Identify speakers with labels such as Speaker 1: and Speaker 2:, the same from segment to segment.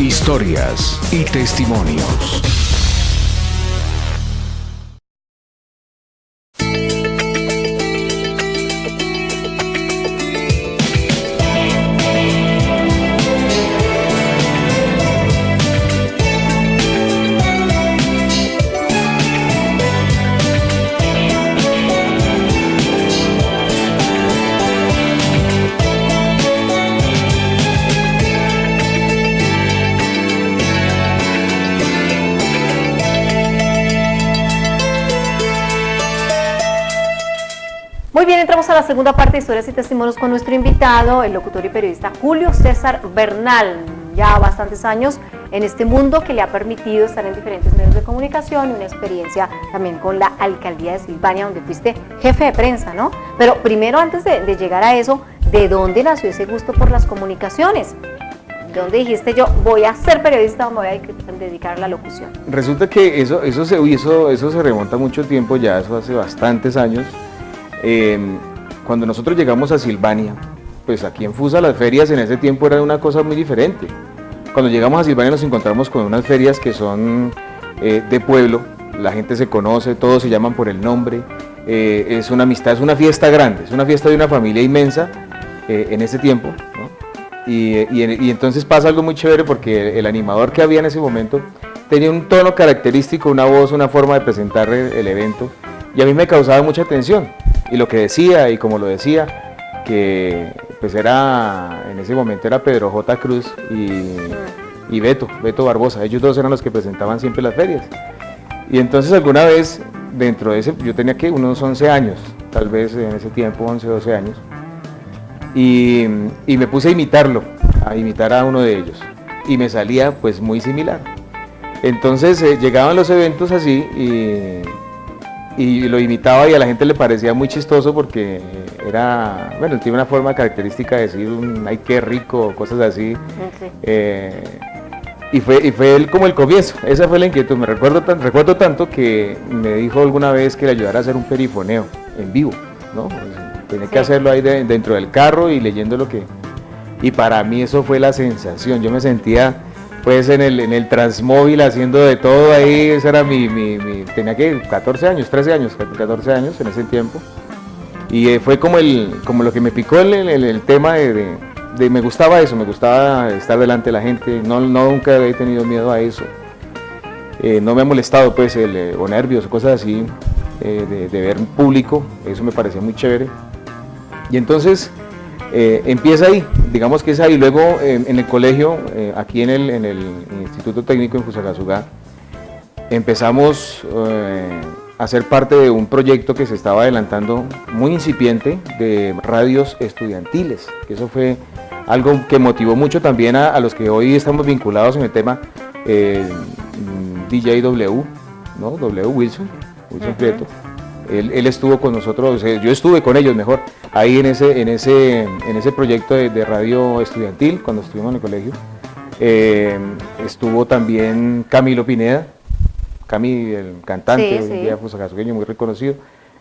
Speaker 1: Historias y testimonios.
Speaker 2: Muy bien, entramos a la segunda parte de Historias y Testimonios con nuestro invitado, el locutor y periodista Julio César Bernal. Ya bastantes años en este mundo que le ha permitido estar en diferentes medios de comunicación y una experiencia también con la alcaldía de Silvania, donde fuiste jefe de prensa, ¿no? Pero primero, antes de llegar a eso, ¿de dónde nació ese gusto por las comunicaciones? ¿De dónde dijiste yo voy a ser periodista o me voy a dedicar a la locución?
Speaker 3: Resulta que eso se remonta mucho tiempo ya, eso hace bastantes años. Cuando nosotros llegamos a Silvania, pues aquí en Fusa las ferias en ese tiempo eran una cosa muy diferente. Cuando llegamos a Silvania nos encontramos con unas ferias que son de pueblo, la gente se conoce, todos se llaman por el nombre, es una amistad, es una fiesta grande, es una fiesta de una familia inmensa en ese tiempo, ¿no? Y entonces pasa algo muy chévere porque el animador que había en ese momento tenía un tono característico, una voz, una forma de presentar el evento, y a mí me causaba mucha atención. Y lo que decía y como lo decía, que pues en ese momento era Pedro J. Cruz y Beto Barbosa, ellos dos eran los que presentaban siempre las ferias. Y entonces alguna vez, dentro de ese, yo tenía que unos 11 años, tal vez en ese tiempo 11, 12 años, y me puse a imitar a uno de ellos, y me salía pues muy similar. Entonces llegaban los eventos así y lo imitaba y a la gente le parecía muy chistoso porque tiene una forma característica de decir ay qué rico, cosas así. Okay. Y fue él como el comienzo, esa fue la inquietud. Recuerdo tanto que me dijo alguna vez que le ayudara a hacer un perifoneo en vivo, ¿no? Tenía que hacerlo ahí dentro del carro y leyendo lo que... Y para mí eso fue la sensación, yo me sentía pues en el Transmóvil haciendo de todo ahí, ese era tenía que 14 años en ese tiempo, y fue como lo que me picó el tema de me gustaba eso, me gustaba estar delante de la gente, nunca he tenido miedo a eso, no me ha molestado pues o nervios o cosas así, de ver un público, eso me parecía muy chévere, y entonces empieza ahí, digamos que es ahí. Luego en el colegio, aquí en el Instituto Técnico en Fusagasugá, empezamos a ser parte de un proyecto que se estaba adelantando muy incipiente de radios estudiantiles, que eso fue algo que motivó mucho también a los que hoy estamos vinculados en el tema DJW, ¿no? Wilson Prieto. Él estuvo con nosotros, yo estuve con ellos mejor, ahí en ese proyecto de radio estudiantil, cuando estuvimos en el colegio. Estuvo también Camilo Pineda, el cantante, hoy en día fusagasugueño muy reconocido,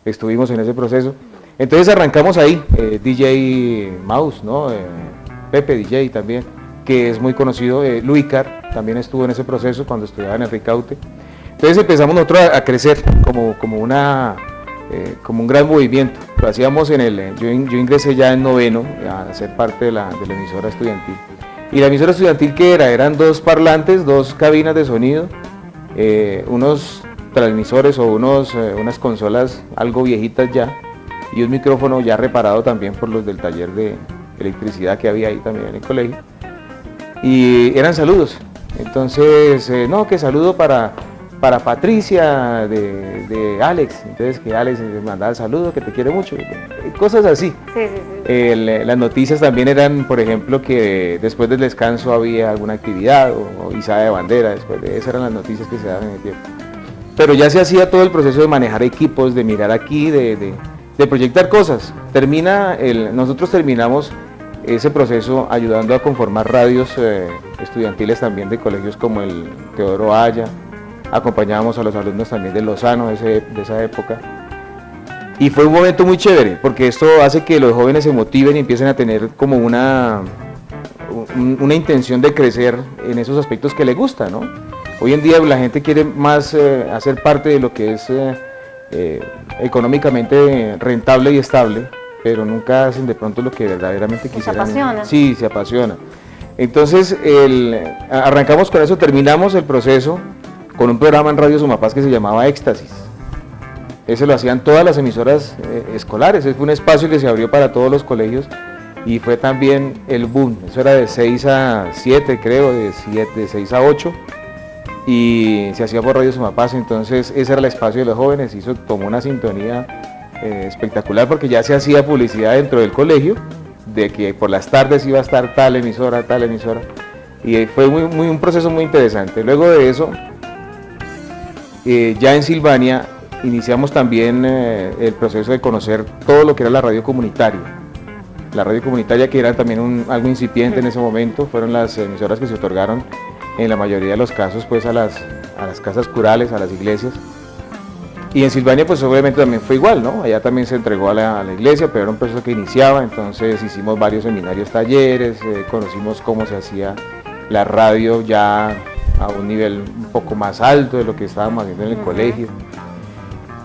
Speaker 3: estuvimos en ese proceso. Entonces arrancamos ahí, DJ Mouse, ¿no? Pepe DJ también, que es muy conocido, Luicar también estuvo en ese proceso cuando estudiaba en el Ricaute. Entonces empezamos nosotros a crecer como un gran movimiento. Lo hacíamos yo ingresé ya en noveno a ser parte de la emisora estudiantil. Y la emisora estudiantil, ¿qué era? Eran 2 parlantes, 2 cabinas de sonido, unos transmisores o unas consolas algo viejitas ya, y un micrófono ya reparado también por los del taller de electricidad que había ahí también en el colegio. Y eran saludos. Entonces, que saludo para Patricia de Alex, entonces que Alex me mandaba el saludo, que te quiere mucho, cosas así. Sí. Las noticias también eran, por ejemplo, que después del descanso había alguna actividad o izada de bandera, después de esas eran las noticias que se daban en el tiempo. Pero ya se hacía todo el proceso de manejar equipos, de mirar aquí, de proyectar cosas. Nosotros terminamos ese proceso ayudando a conformar radios estudiantiles también de colegios como el Teodoro Aya. Acompañábamos a los alumnos también de Lozano de esa época, y fue un momento muy chévere porque esto hace que los jóvenes se motiven y empiecen a tener como una una intención de crecer en esos aspectos que le gusta, ¿no? Hoy en día la gente quiere más hacer parte de lo que es económicamente rentable y estable, pero nunca hacen de pronto lo que verdaderamente quisieran.
Speaker 2: Se apasiona.
Speaker 3: Sí, se apasiona. Entonces, arrancamos con eso, terminamos el proceso con un programa en Radio Sumapaz que se llamaba Éxtasis. Ese lo hacían todas las emisoras escolares, fue un espacio que se abrió para todos los colegios y fue también el boom. Eso era de 6 a 7, creo, de 6 a 8, y se hacía por Radio Sumapaz. Entonces ese era el espacio de los jóvenes, y eso tomó una sintonía espectacular, porque ya se hacía publicidad dentro del colegio de que por las tardes iba a estar tal emisora, y fue un proceso muy interesante. Luego de eso, ya en Silvania iniciamos también el proceso de conocer todo lo que era la radio comunitaria. La radio comunitaria, que era también algo incipiente en ese momento, fueron las emisoras que se otorgaron en la mayoría de los casos pues a las casas curales, a las iglesias. Y en Silvania pues obviamente también fue igual, ¿no? Allá también se entregó a la iglesia, pero era un proceso que iniciaba. Entonces hicimos varios seminarios, talleres, conocimos cómo se hacía la radio ya a un nivel un poco más alto de lo que estábamos haciendo en el colegio.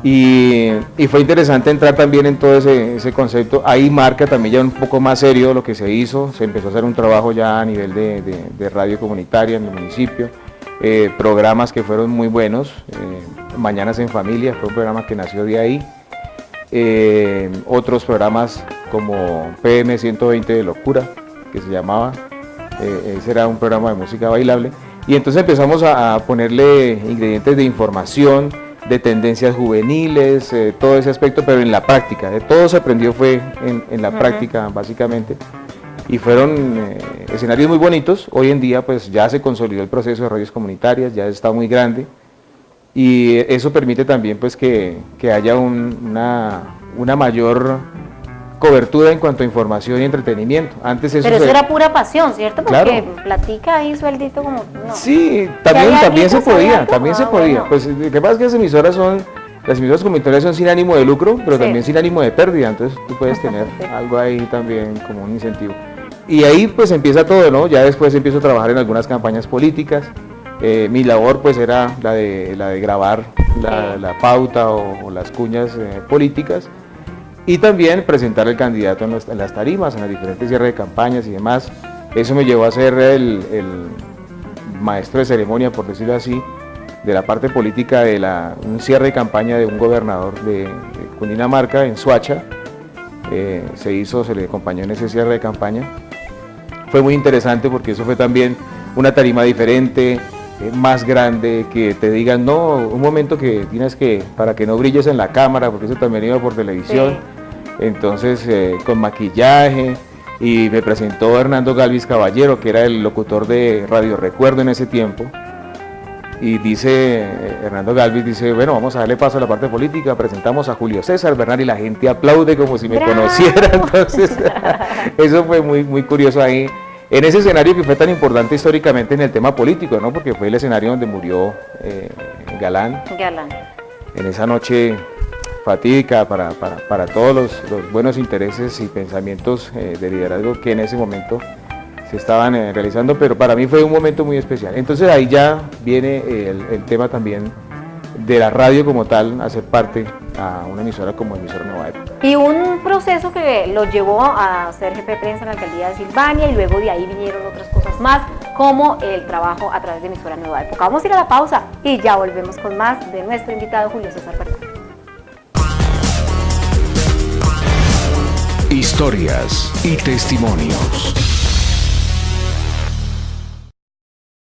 Speaker 3: Y fue interesante entrar también en todo ese concepto. Ahí marca también ya un poco más serio lo que se hizo. Se empezó a hacer un trabajo ya a nivel de radio comunitaria en el municipio, programas que fueron muy buenos. Mañanas en Familia fue un programa que nació de ahí. Otros programas como PM 120 de Locura, que se llamaba, ese era un programa de música bailable. Y entonces empezamos a ponerle ingredientes de información, de tendencias juveniles, todo ese aspecto, pero en la práctica. De todo se aprendió fue en la práctica, básicamente, y fueron escenarios muy bonitos. Hoy en día pues ya se consolidó el proceso de radios comunitarias, ya está muy grande, y eso permite también pues que haya una mayor cobertura en cuanto a información y entretenimiento. Antes eso
Speaker 2: Pero eso era pura pasión, ¿cierto? Porque
Speaker 3: claro,
Speaker 2: platica ahí sueldito como... No.
Speaker 3: Sí, también se podía.
Speaker 2: Bueno.
Speaker 3: Pues lo que pasa es que las emisoras comunitarias son sin ánimo de lucro, pero también sin ánimo de pérdida, entonces tú puedes tener algo ahí también como un incentivo. Y ahí pues empieza todo, ¿no? Ya después empiezo a trabajar en algunas campañas políticas. Mi labor pues era la de grabar la pauta o las cuñas políticas, y también presentar el candidato en las tarimas, en las diferentes cierres de campañas y demás. Eso me llevó a ser el maestro de ceremonia, por decirlo así, de la parte política de un cierre de campaña de un gobernador de Cundinamarca, en Soacha. Se le acompañó en ese cierre de campaña. Fue muy interesante porque eso fue también una tarima diferente, más grande, que te digan, no, un momento que tienes para que no brilles en la cámara, porque eso también iba por televisión. Sí. Entonces con maquillaje, y me presentó Hernando Galvis Caballero, que era el locutor de Radio Recuerdo en ese tiempo, y Hernando Galvis dice, bueno, vamos a darle paso a la parte política, presentamos a Julio César Bernal, y la gente aplaude como si me conociera. Entonces eso fue muy, muy curioso ahí, en ese escenario que fue tan importante históricamente en el tema político, ¿no? Porque fue el escenario donde murió Galán. En esa noche fatídica para todos los buenos intereses y pensamientos de liderazgo que en ese momento se estaban realizando, pero para mí fue un momento muy especial. Entonces ahí ya viene el tema también de la radio como tal, hacer parte a una emisora como Emisora Nueva Época.
Speaker 2: Y un proceso que lo llevó a ser jefe de prensa en la alcaldía de Silvania, y luego de ahí vinieron otras cosas más, como el trabajo a través de Emisora Nueva Época. Vamos a ir a la pausa y ya volvemos con más de nuestro invitado Julio César Bernal.
Speaker 1: Historias y testimonios.